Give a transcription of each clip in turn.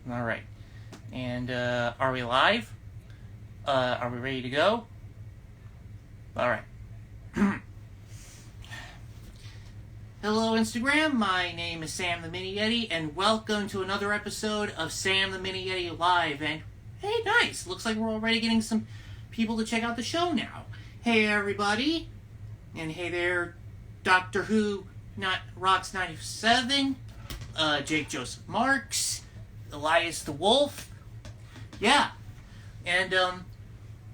Alright. And, are we live? Are we ready to go? Alright. Hello, Instagram. My name is Sam the Mini Yeti, and welcome to another episode of Sam the Mini Yeti Live. And, hey, nice. Looks like we're already getting some people to check out the show now. Hey, everybody. And hey there, Doctor Who, Rocks 97, Jake Joseph Marks, Elias the Wolf. Yeah. And,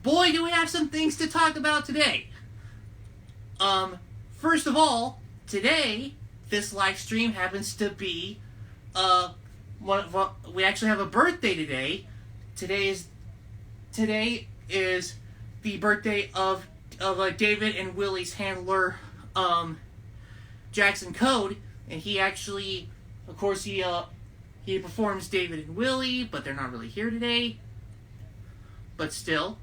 boy, do we have some things to talk about today. First of all, today, this live stream happens to be, we actually have a birthday today. Today is the birthday of David and Willy's handler, Jackson Code, and he actually, of course, he performs David and Willy, but they're not really here today. But still,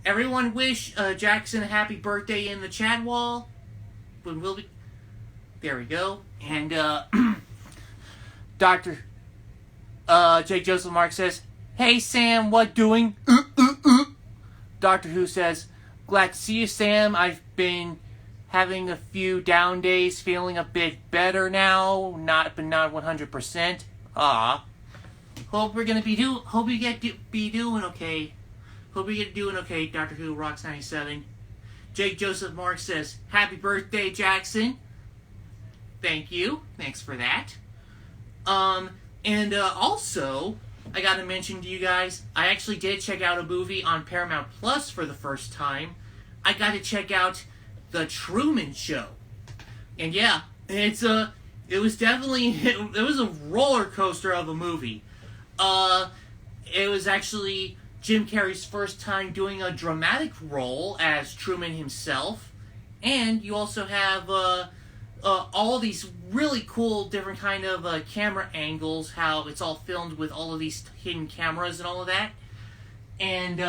everyone wish Jackson a happy birthday in the chat wall. There we go. And Dr. Jake Joseph Mark says, "Hey Sam, what doing?" Doctor Who says, "Glad to see you, Sam. I've been having a few down days, feeling a bit better now, not 100%. Hope you get to be doing okay. Hope you get doing okay, Doctor Who Rocks 97. Jake Joseph Mark says, "Happy birthday, Jackson." Thank you. Thanks for that. Also, I gotta mention to you guys, I actually did check out a movie on Paramount Plus for the first time. I got to check out The Truman Show. And yeah, it was a roller coaster of a movie. It was actually Jim Carrey's first time doing a dramatic role as Truman himself. And you also have, all these really cool different kind of camera angles, how it's all filmed with all of these hidden cameras and all of that. And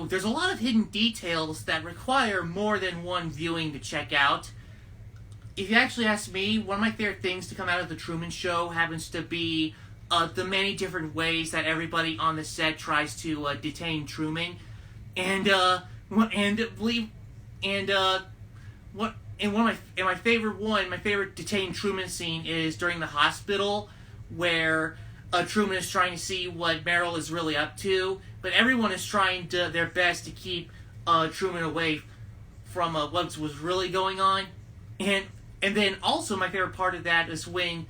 there's a lot of hidden details that require more than one viewing to check out. If you actually ask me, one of my favorite things to come out of The Truman Show happens to be the many different ways that everybody on the set tries to detain Truman. My favorite detained Truman scene is during the hospital, where Truman is trying to see what Meryl is really up to, but everyone is trying their best to keep Truman away from what was really going on. And then also my favorite part of that is when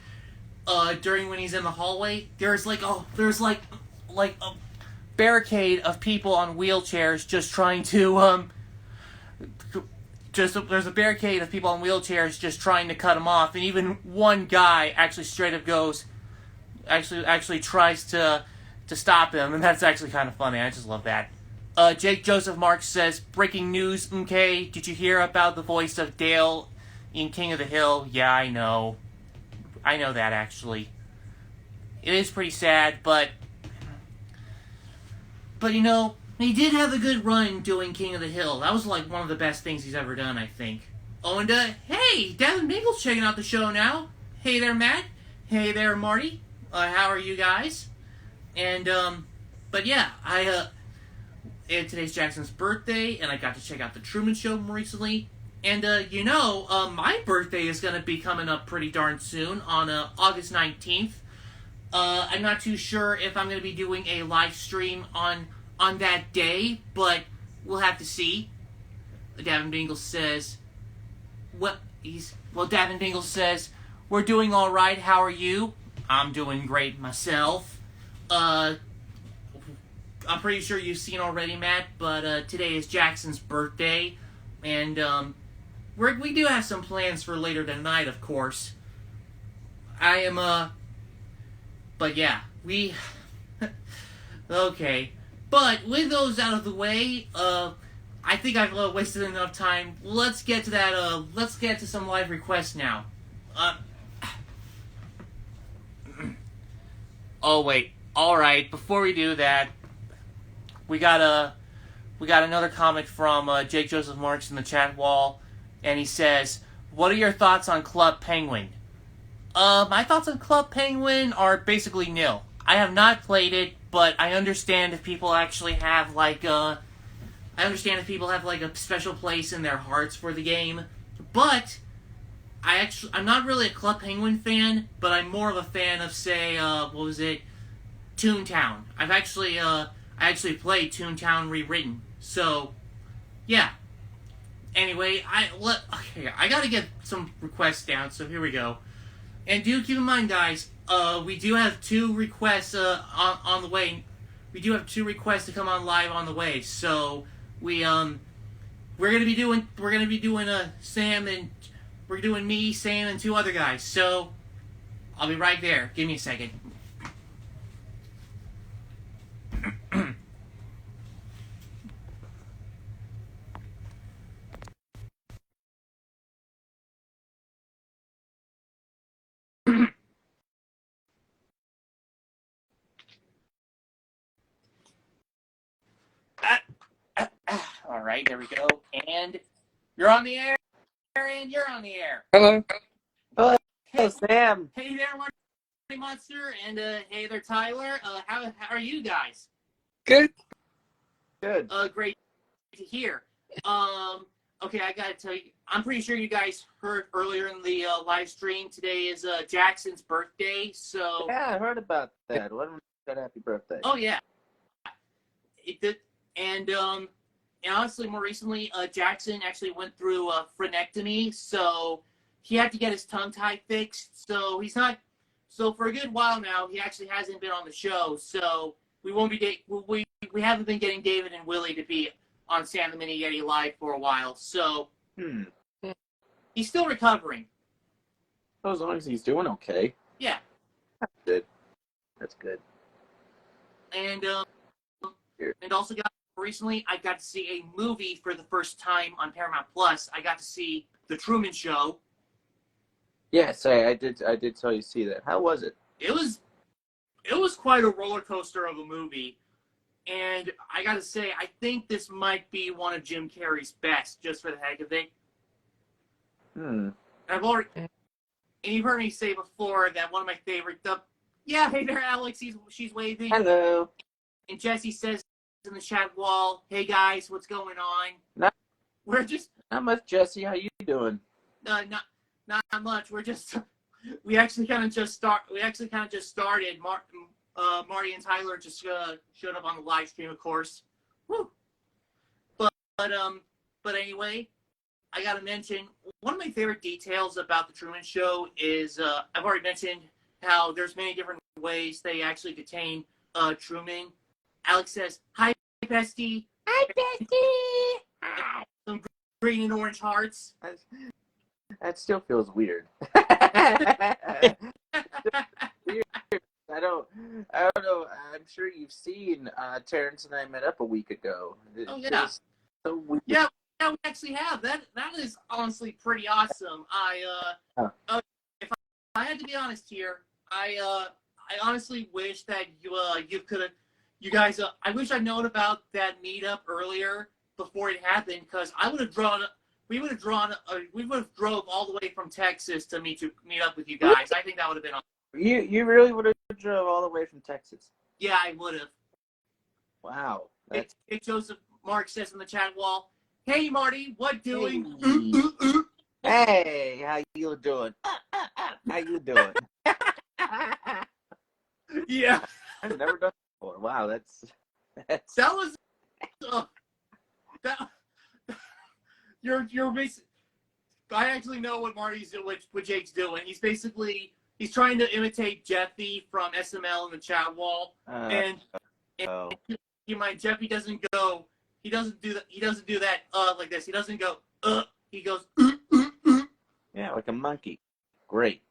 when he's in the hallway, there's a barricade of people on wheelchairs just trying to there's a barricade of people on wheelchairs just trying to cut him off, and even one guy actually straight up tries to stop him, and that's actually kind of funny. I just love that. Jake Joseph Marks says, "Breaking news, okay? Did you hear about the voice of Dale in King of the Hill?" Yeah, I know that, actually. It is pretty sad, but you know, he did have a good run doing King of the Hill. That was like one of the best things he's ever done, I think. Oh, and hey, David Mingle's checking out the show now. Hey there, Matt. Hey there, Marty. How are you guys? And but yeah, today's Jackson's birthday, and I got to check out The Truman Show more recently. And my birthday is gonna be coming up pretty darn soon on August 19th. I'm not too sure if I'm gonna be doing a live stream on that day, but we'll have to see. Davin Bingle says, Davin Bingle says, "We're doing all right. How are you?" I'm doing great myself. I'm pretty sure you've seen already, Matt, but today is Jackson's birthday, and we do have some plans for later tonight, of course. But yeah, okay. But with those out of the way, I think I've wasted enough time. Let's get to some live requests now. Oh wait. All right. Before we do that, we got another comment from Jake Joseph Marks in the chat wall, and he says, "What are your thoughts on Club Penguin?" My thoughts on Club Penguin are basically nil. I have not played it, but I understand if people actually have I understand if people have like a special place in their hearts for the game. But I'm not really a Club Penguin fan, but I'm more of a fan of, say, what was it, Toontown. I actually played Toontown Rewritten. So, yeah. Anyway, I gotta get some requests down. So here we go. And do keep in mind, guys, we do have 2 requests on the way. We do have 2 requests to come on live on the way. So we're gonna be doing Sam and we're doing me, Sam, and 2 other guys. So I'll be right there. Give me a second. All right, there we go. And you're on the air, and you're on the air. Hello. Hello, Hey, Sam. hey there, Marty Monster, and hey there, Tyler. How are you guys? Good. Good. Great to hear. Okay, I gotta tell you, I'm pretty sure you guys heard earlier in the live stream. Today is Jackson's birthday, so. Yeah, I heard about that. What a happy birthday. Oh yeah. It did, and honestly, more recently, Jackson actually went through a frenectomy, so he had to get his tongue tie fixed. So he's not. So for a good while now, he actually hasn't been on the show. So we won't be. We haven't been getting David and Willy to be on Sam the Mini Yeti Live for a while. So he's still recovering. Well, as long as he's doing okay. Yeah. That's good. That's good. And also got recently, I got to see a movie for the first time on Paramount Plus. I got to see The Truman Show. Yes, I did tell you to see that. How was it? It was quite a roller coaster of a movie, and I got to say, I think this might be one of Jim Carrey's best, just for the heck of it. And you've heard me say before that one of my favorite. Yeah, hey there, Alex. She's waving. Hello. And Jesse says in the chat wall, "Hey guys, what's going on?" We're just not much, Jesse. How you doing? Not much. We actually kind of just started. Marty and Tyler just showed up on the live stream, of course. Woo. But anyway, I gotta mention one of my favorite details about the Truman Show is I've already mentioned how there's many different ways they actually detain Truman. Alex says, "Hi, bestie." Hi, bestie. Some green and orange hearts. That still feels weird. I don't know. I'm sure you've seen Terrence and I met up a week ago. Oh yeah. So weird. Yeah, we actually have. That is honestly pretty awesome. If I had to be honest here, I honestly wish that you guys. I wish I'd known about that meetup earlier before it happened, because we would have drove all the way from Texas to meet up with you guys. I think that would have been awesome. You really would have drove all the way from Texas? Yeah, I would have. Wow. Hey, Joseph Mark says in the chat wall, "Hey Marty, what doing?" Hey, how you doing? How you doing? Yeah. I've never done that before. Wow, that's that was you're basically. I actually know what Marty's doing, what Jake's doing. He's trying to imitate Jeffy from SML in the chat wall, and you mind Jeffy doesn't go. He doesn't do that. He doesn't do that like this. He doesn't go. He goes. Yeah, like a monkey. Great.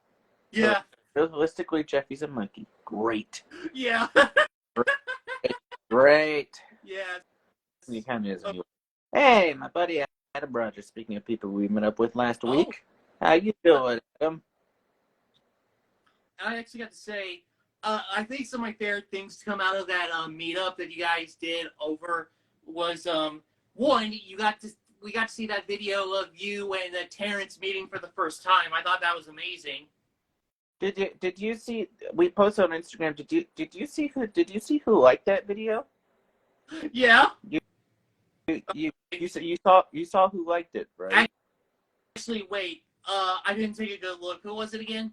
Yeah. So, realistically, Jeffy's a monkey. Great. Yeah. Great. Yeah. He kind of is. Hey, my buddy Adam Rogers. Speaking of people we met up with last week, how you doing, Adam? I actually got to say, I think some of my favorite things to come out of that meetup that you guys did over was one, we got to see that video of you and Terrence meeting for the first time. I thought that was amazing. Did you see? We posted on Instagram. Did you see who liked that video? Yeah. You saw who liked it, right? Actually, wait. I didn't take a good look. Who was it again?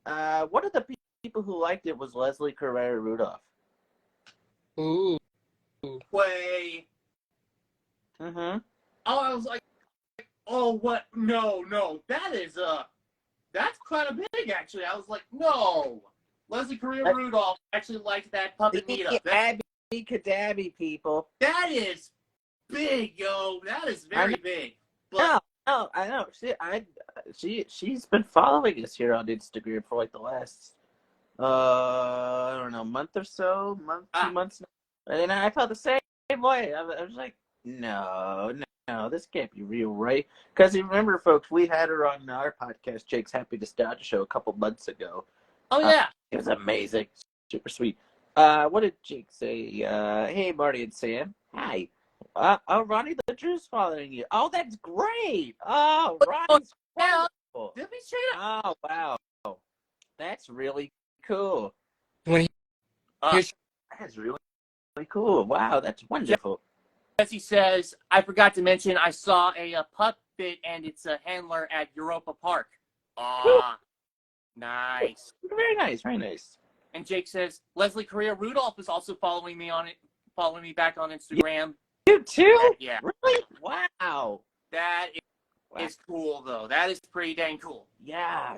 One of the people who liked it was Leslie Carrera Rudolph. Ooh. Way. Mm-hmm. Oh, I was like, oh, what? No. That's kind of big, actually. I was like, no. Leslie Carrera Rudolph actually liked that puppet meetup. Abby Cadabby people. That is big, yo. That is very big. But no, I know. She's been following us here on Instagram for like the last I don't know, month or so, 2 months now. And I felt the same way. I was like, no, this can't be real, right? Because you remember, folks, we had her on our podcast, Jake's Happy Nostalgia Show, a couple months ago. Oh yeah, it was amazing, super sweet. What did Jake say? Hey, Marty and Sam. Hi. Ronnie the Drew's following you. Oh, that's great. Oh, Ronnie's wonderful. Let me check it out. Oh, wow. That's really cool. That's really cool. Wow, that's wonderful. Jesse says, I forgot to mention, I saw a puppet and it's a handler at Europa Park. Nice. Very nice, very nice. And Jake says, Leslie Carrera Rudolph is also following me back on Instagram. You too? Yeah. Really? Wow. That is cool, though. That is pretty dang cool. Yeah,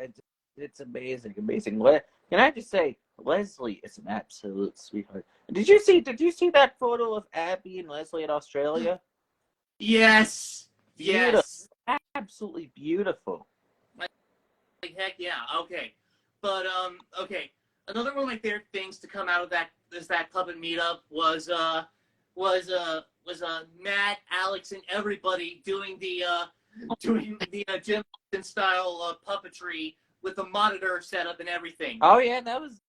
it's amazing. What can I just say? Leslie is an absolute sweetheart. Did you see that photo of Abby and Leslie in Australia? Yes. Beautiful. Yes. Absolutely beautiful. Like heck yeah. Okay. But okay. Another one of my favorite things to come out of that puppet meetup was Matt, Alex, and everybody doing the Jim Henson style puppetry with the monitor setup and everything. Oh yeah, that was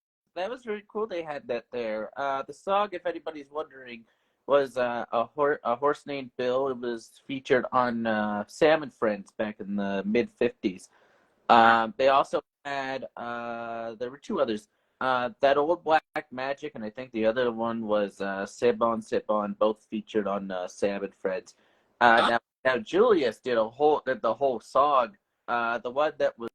very cool. They had that there. The song, if anybody's wondering, was a horse named Bill. It was featured on Sam and Friends back in the mid-50s. They also had there were two others. That Old Black Magic, and I think the other one was Sip On, both featured on Sam and Friends. Now Julius did the whole song. The one that was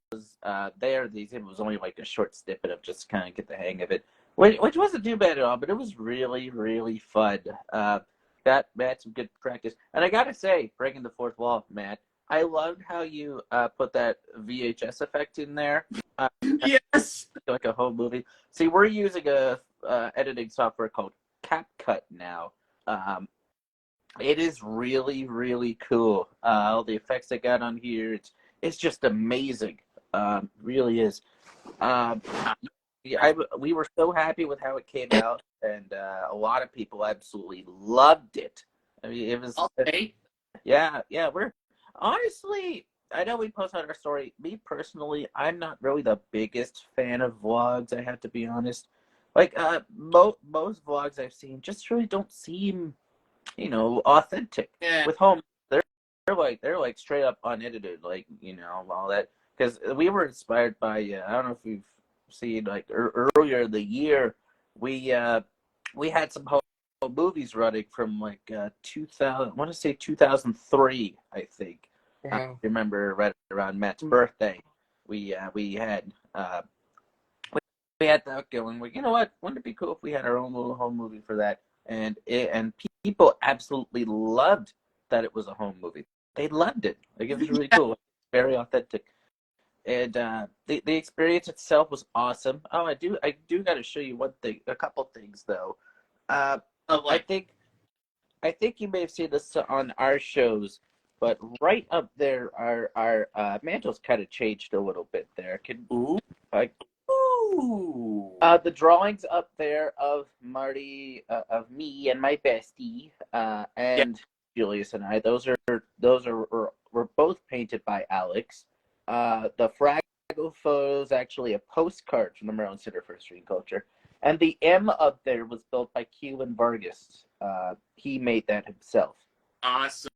there, it was only like a short snippet of just kind of get the hang of it, which wasn't too bad at all, but it was really, really fun. That Matt, some good practice. And I gotta say, breaking the fourth wall, Matt, I loved how you put that VHS effect in there. Yes. Like a whole movie. See, we're using a editing software called CapCut now. It is really, really cool. All the effects they got on here, it's just amazing. Really is. We were so happy with how it came out, and a lot of people absolutely loved it. I mean, it was. Okay. Yeah. We're honestly, I know we post on our story. Me personally, I'm not really the biggest fan of vlogs. I have to be honest. Like most vlogs I've seen just really don't seem, authentic. Yeah. With home, they're like straight up unedited, like all that. Because we were inspired by I don't know if you've seen like earlier in the year, we had some home movies running from like 2000. I want to say 2003, I think. I remember right around Matt's birthday, we had that going. Well, you know what? Wouldn't it be cool if we had our own little home movie for that? And people absolutely loved that it was a home movie. They loved it. Like, it was really cool, very authentic. And the experience itself was awesome. Oh, I do got to show you a couple things though. I think you may have seen this on our shows, but right up there, our mantles kind of changed a little bit there. The drawings up there of Marty, of me and my bestie, and Julius and I. Those were both painted by Alex. The Fraggle photo is actually a postcard from the Maryland Center for History and Culture, and the M up there was built by Keelan Vargas. He made that himself. Awesome.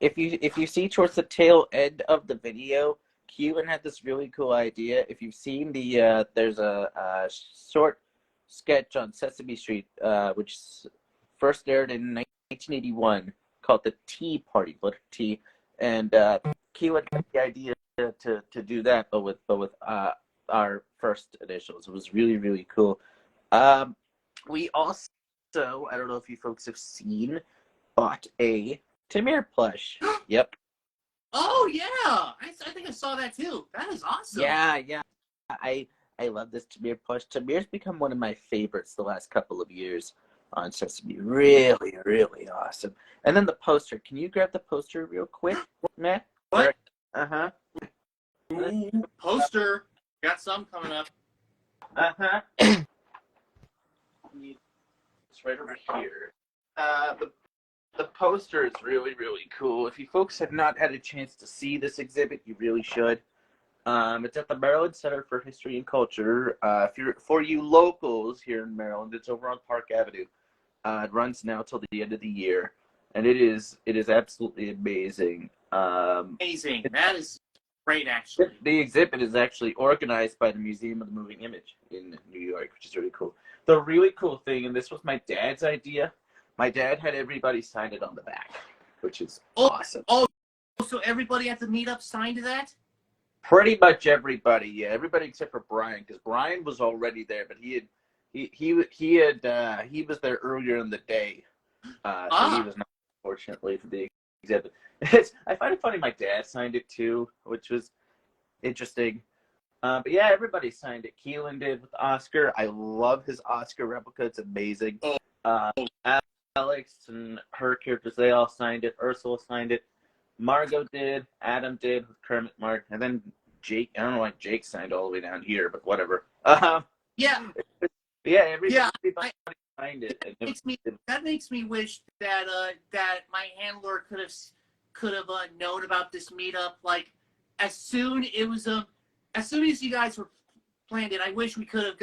if you see towards the tail end of the video, Keelan had this really cool idea. If you've seen there's a short sketch on Sesame Street, which first aired in 1981, called the Tea Party, letter T, and Keelan had the idea to do that, but with our first initials. It was really, really cool. We also, I don't know if you folks have seen, bought a Tamir plush. Yep. Oh yeah, I think I saw that too. That is awesome. Yeah. I love this Tamir plush. Tamir's become one of my favorites the last couple of years on Sesame. Really, really awesome. And then the poster. Can you grab the poster real quick, Matt? What? Uh-huh. Poster. Got some coming up. Uh-huh. It's right over here. The poster is really, really cool. If you folks have not had a chance to see this exhibit, you really should. It's at the Maryland Center for History and Culture. For you locals here in Maryland, it's over on Park Avenue. It runs now till the end of the year, and it is absolutely amazing. Amazing. That is great, actually. The exhibit is actually organized by the Museum of the Moving Image in New York, which is really cool. The really cool thing, and this was my dad's idea, my dad had everybody sign it on the back, which is awesome. Oh, so everybody at the meetup signed to that? Pretty much everybody, yeah. Everybody except for Brian, because Brian was already there, but he was there earlier in the day. So he was not, unfortunately, for the exhibit. I find it funny my dad signed it too, which was interesting. But yeah, everybody signed it. Keelan did with Oscar. I love his Oscar replica. It's amazing. Alex and her characters, they all signed it. Ursula signed it. Margot did. Adam did with Kermit Mark. And then Jake. I don't know why Jake signed all the way down here, but whatever. Yeah. Everybody signed it. That makes me wish that that my handler could have known about this meetup like as soon as you guys were planned it. I wish we could have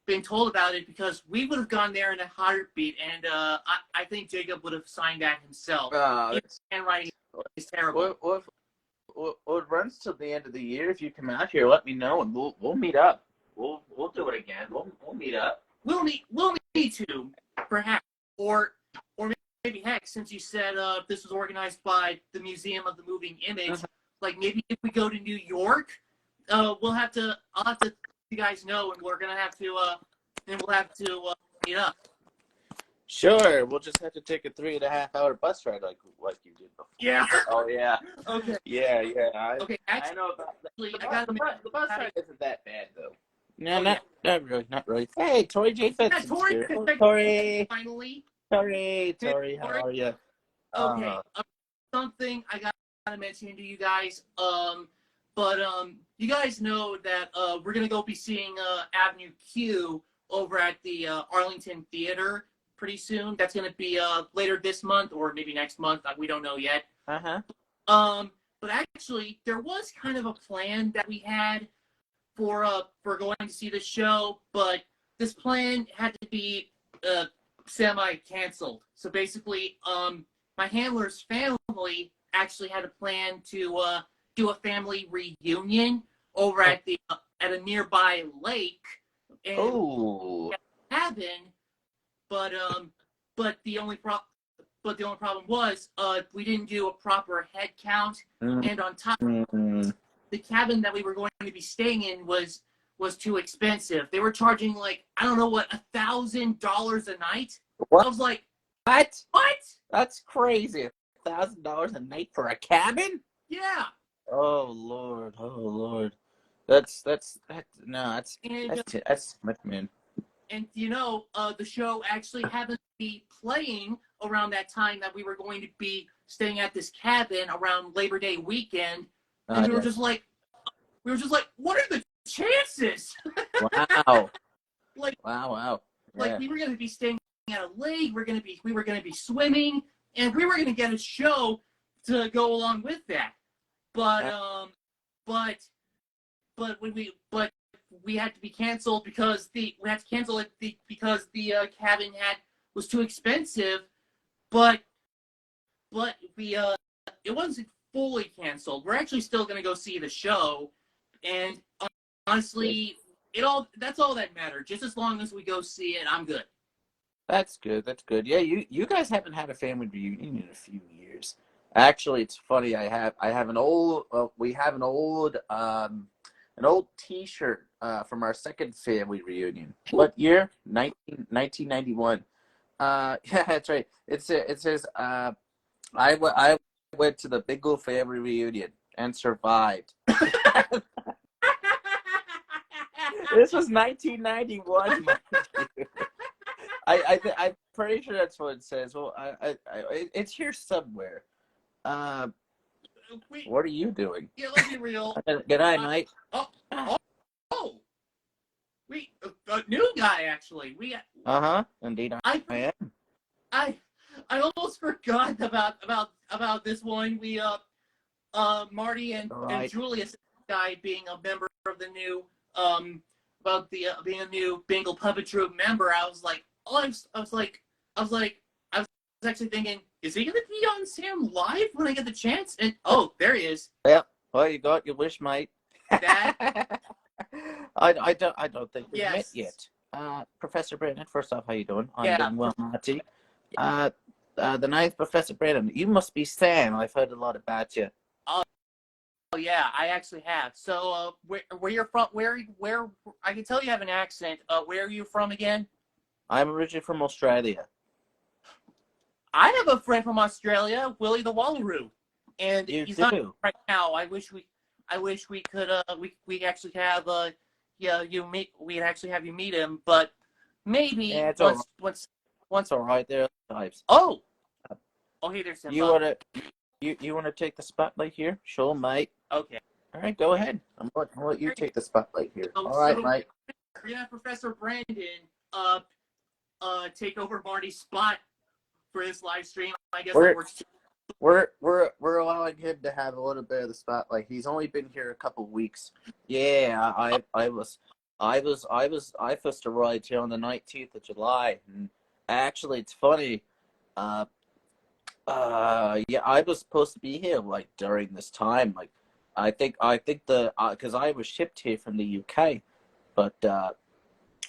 been told about it, because we would have gone there in a heartbeat, and I think Jacob would have signed that himself. His handwriting is terrible. Well, it runs till the end of the year. If you come out here, let me know, and we'll meet up. We'll do it again. We'll meet up. We'll need to, perhaps, or maybe heck, since you said this was organized by the Museum of the Moving Image, like maybe if we go to New York, I'll have to let you guys know, and we'll have to meet up. Sure, we'll just have to take a 3.5-hour bus ride like you did before. Yeah. Oh yeah. Okay. Yeah. Okay. I know about the bus ride isn't that bad though. No, Okay. not really. Hey, Tori J. Fenton's here. Tori. Finally. Tori, how are you? Okay. Something I gotta mention to you guys. But you guys know that we're gonna go be seeing Avenue Q over at the Arlington Theater pretty soon. That's gonna be later this month or maybe next month. We don't know yet. But actually, there was kind of a plan that we had for going to see the show, but this plan had to be semi-canceled. So basically, my handler's family actually had a plan to do a family reunion over at a nearby lake and cabin. But the only problem was we didn't do a proper head count, and on top of it, the cabin that we were going to be staying in was too expensive. They were charging like, I don't know what, $1,000 a night. What? I was like, What? That's crazy. $1,000 a night for a cabin? Yeah. Oh Lord. That's much, man. And the show actually happened to be playing around that time that we were going to be staying at this cabin around Labor Day weekend. And we were just like, what are the chances? Wow. Wow. Yeah. Like we were going to be staying at a lake. We were going to be swimming, and we were going to get a show to go along with that. But we had to be canceled because the cabin was too expensive. But but it wasn't fully canceled. We're actually still gonna go see the show, and honestly, that's all that matters. Just as long as we go see it, I'm good. That's good. That's good. Yeah, you guys haven't had a family reunion in a few years. Actually, it's funny. I have an old we have an old T-shirt from our second family reunion. What year? 1991. Yeah, that's right. It says I went to the Bingle family reunion and survived. This was 1991. I'm pretty sure that's what it says. Well, it's here somewhere. What are you doing? Yeah, let's be real. Good night, mate. Oh, we a new guy actually. Indeed, I I am. I I almost forgot about this one. Marty and Right. Julius guy being a member of the new about the being a new Bingle Puppet Troupe member. I was like, I was actually thinking, is he gonna be on Sam Live when I get the chance? And oh, there he is. Yep. Well, you got your wish, mate. That I don't think we've met yes. yet. Professor Brandon, first off, how you doing? I'm Yeah. doing well, Marty. The ninth Professor Brandon. You must be Sam. I've heard a lot about you. Oh yeah, I actually have. So where you're from? Where I can tell you have an accent. Where are you from again? I'm originally from Australia. I have a friend from Australia, Willy the Wallaroo, and You he's do? not right now. I wish we could we actually have we'd actually have you meet him, but maybe Yeah, it's once. all right. There are types. Oh, hey there, Simba. You wanna take the spotlight here? Sure, mate. Okay. All right, go ahead. I'll let you take the spotlight here. So, All right, mate. We're gonna have Professor Brandon take over Marty's spot for this live stream. I guess that works. We're allowing him to have a little bit of the spotlight. He's only been here a couple weeks. Yeah, I first arrived here on the 19th of July, and actually, it's funny. Yeah, I was supposed to be here like during this time. Like, I think because I was shipped here from the UK, but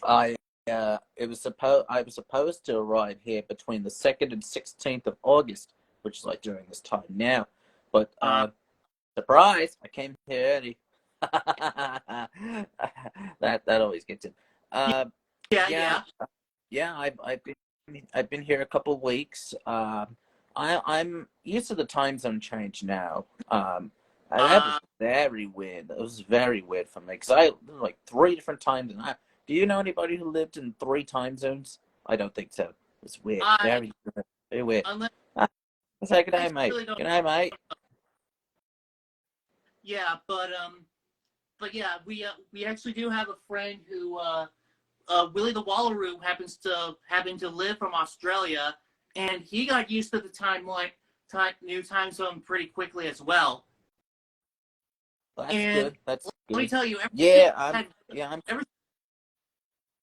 I I was supposed to arrive here between the 2nd and 16th of August, which is like during this time now. But surprise, I came here early. That always gets him. Yeah. I've been here a couple of weeks. I'm used to the time zone change now. And that was very weird. It was very weird for me because I like 3 different times. And do you know anybody who lived in 3 time zones? I don't think so. It's weird. Very weird. Unless, Say good night, mate. Good night, mate. Yeah, but yeah, we actually do have a friend who Willy the Wallaroo happen to live from Australia, and he got used to the new time zone pretty quickly as well. That's good. That's good. Let me tell you,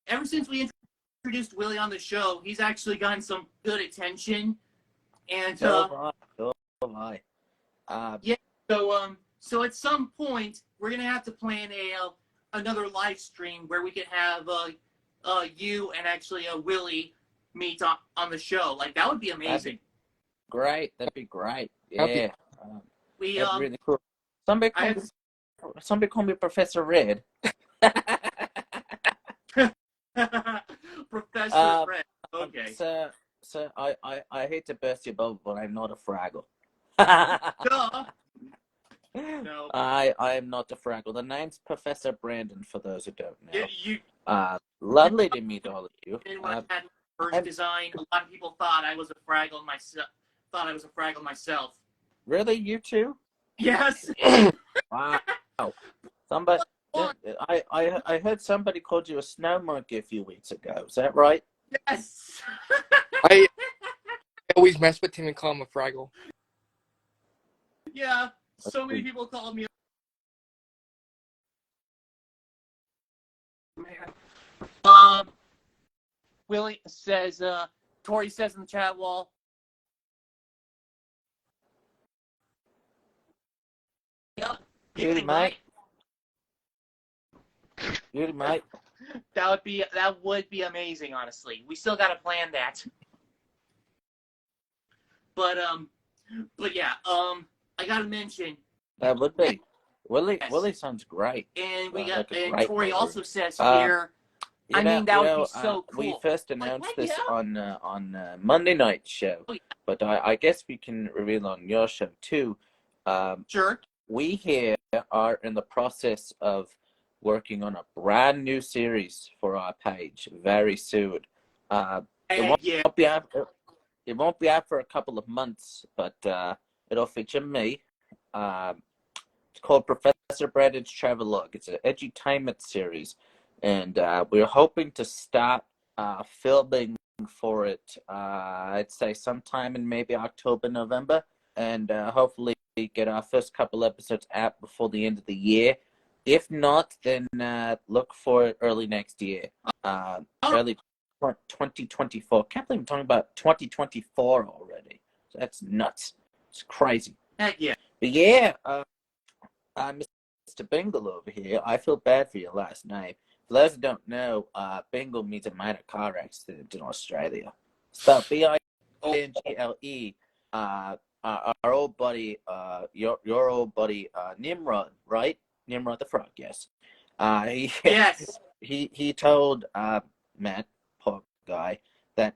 ever since we introduced Willy on the show, he's actually gotten some good attention, and so have I. Yeah, so at some point we're gonna have to plan another live stream where we could have you and actually Willy meet on the show. Like that would be amazing. That'd be great. Yeah. That'd really cool. Somebody call me Professor Red. Professor Red. Okay. So I hate to burst your bubble, but I'm not a Fraggle. No. I am not a Fraggle. The name's Professor Brandon, for those who don't know. Lovely to meet all of you. When I had first design, a lot of people thought I was a Fraggle myself. Really, you too? Yes. Wow. Somebody. I heard somebody called you a snow monkey a few weeks ago. Is that right? Yes. I always mess with him and call him a Fraggle. Yeah, so many people called me. Man. Willie says, Tori says in the chat wall, Beauty, mate. Beauty, mate. That would be amazing, honestly. We still gotta plan that. But yeah, I gotta mention. That would be. Willy, Yes. Willy sounds great. And we Like got, and great Tori movie. also says here. You I know, mean, that would be so cool. We first announced Like, this yeah. on Monday night show, Oh, yeah. but I guess we can reveal on your show too. Sure. We here are in the process of working on a brand new series for our page very soon. It won't be out for a couple of months, but it'll feature me. It's called Professor Brandon's Travelogue. It's an edutainment series. And we're hoping to start filming for it, I'd say sometime in maybe October, November, and hopefully get our first couple episodes out before the end of the year. If not, then look for it early next year, early 2024. Can't believe I'm talking about 2024 already. That's nuts. It's crazy. Heck yeah. But yeah, Mr. Bingle over here, I feel bad for your last name. For those who don't know, Bingle means a minor car accident in Australia. Spelled B-I-N-G-L-E. Our old buddy, your old buddy, Nimrod, right? Nimrod the Frog, yes. Yes. He told Matt, poor guy, that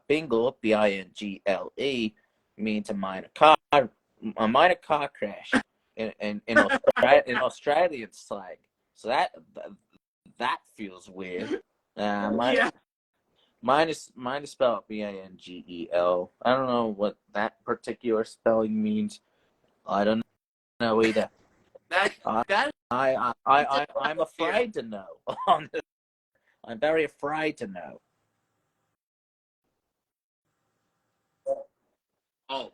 Bingle, B-I-N-G-L-E, means a minor car crash in Australian slang. So that feels weird. Yeah. Mine is spelled B-I-N-G-E-L. I don't know what that particular spelling means. I don't know either. I'm afraid to know. I'm very afraid to know. Oh.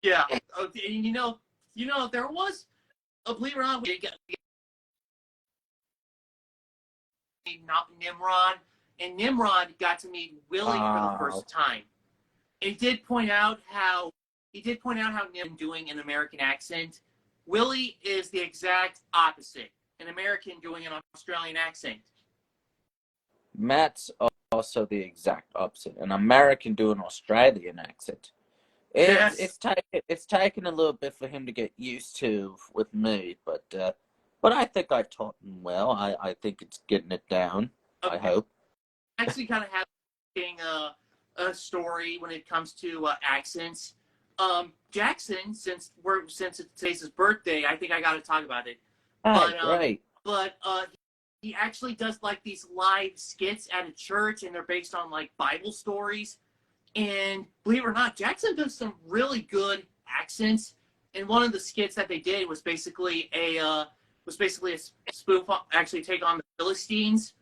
Yeah. You know, there was, believe it or not, not Nimrod, and Nimrod got to meet Willy for the first time. He did point out how Nimrod doing an American accent. Willy is the exact opposite, an American doing an Australian accent. Matt's also the exact opposite, an American doing an Australian accent. It's taken a little bit for him to get used to with me, but I think I taught him well. I think it's getting it down. Okay. I hope. Actually, kind of having a story when it comes to accents. Jackson, since it's today's his birthday, I think I got to talk about it. Right. But he actually does like these live skits at a church, and they're based on like Bible stories. And believe it or not, Jackson does some really good accents. And one of the skits that they did was basically a spoof, actually take on the Philistines.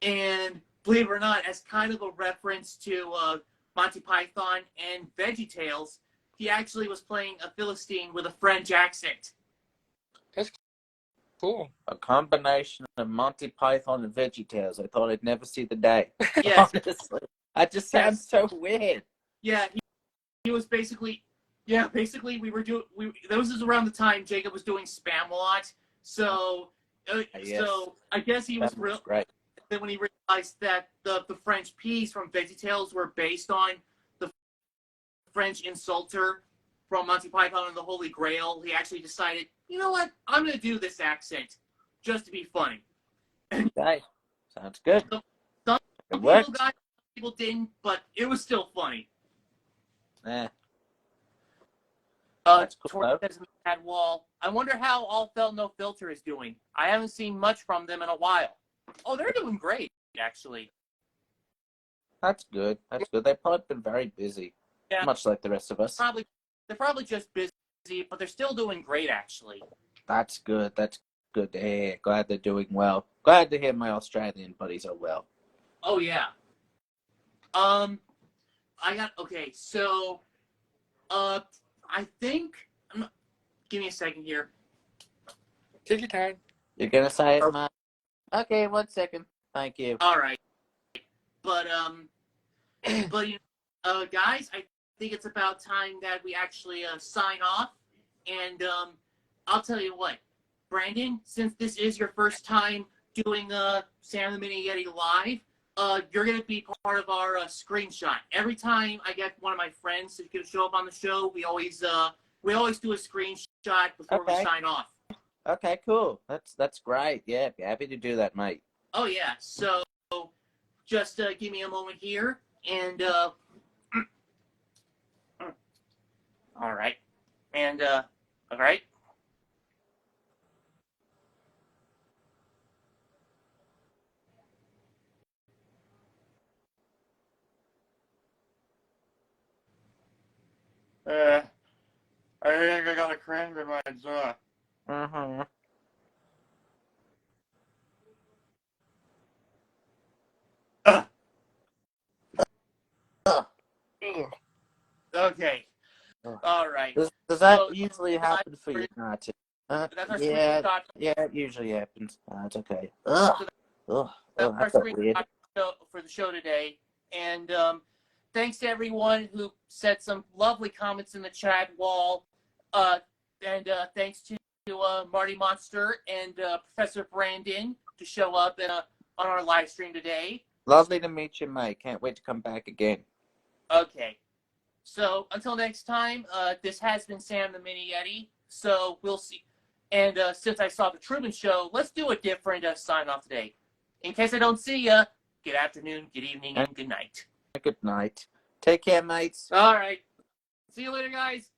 And believe it or not, as kind of a reference to Monty Python and VeggieTales, he actually was playing a Philistine with a French accent. That's cool. A combination of Monty Python and VeggieTales. I thought I'd never see the day. Yes. Honestly. That just sounds so weird. Yeah, he was basically that was around the time Jacob was doing Spam a lot. So Yes. So I guess he was real. Great. Then when he realized that the French peas from VeggieTales were based on the French insulter from Monty Python and the Holy Grail, he actually decided, you know what, I'm going to do this accent just to be funny. Okay, sounds good. Some people got, some people didn't, but it was still funny. That's cool. Wall. I wonder how All Fell No Filter is doing. I haven't seen much from them in a while. Oh, they're doing great, actually. That's good. They've probably been very busy, much like the rest of us. They're probably just busy, but they're still doing great, actually. That's good. That's good to hear. Glad they're doing well. Glad to hear my Australian buddies are well. Oh, yeah. Okay, so, I think, give me a second here. Take your time. You're going to say it, Matt? Okay, 1 second. Thank you. All right. But guys, I think it's about time that we actually sign off. And I'll tell you what, Brandon, since this is your first time doing Sam the Mini Yeti live, you're going to be part of our screenshot. Every time I get one of my friends to show up on the show, we always do a screenshot before we sign off. Okay, cool. That's great. Yeah, happy to do that, mate. Oh yeah. So just give me a moment here, and all right, and all right. I think I got a cramp in my jaw. Mm-hmm. Okay. All right. Does that usually happen for you, Marty? That's our Yeah, screenshot. yeah, it usually happens. It's okay. So that's I our felt weird. screenshot for the show today. And thanks to everyone who said some lovely comments in the chat wall. And thanks to Marty Monster and Professor Brandon to show up on our live stream today. Lovely to meet you, mate. Can't wait to come back again. Okay. So until next time, this has been Sam the Mini Yeti. So we'll see. And since I saw the Truman Show, let's do a different sign off today. In case I don't see ya, good afternoon, good evening, and good night. Good night. Take care, mates. All right. See you later, guys.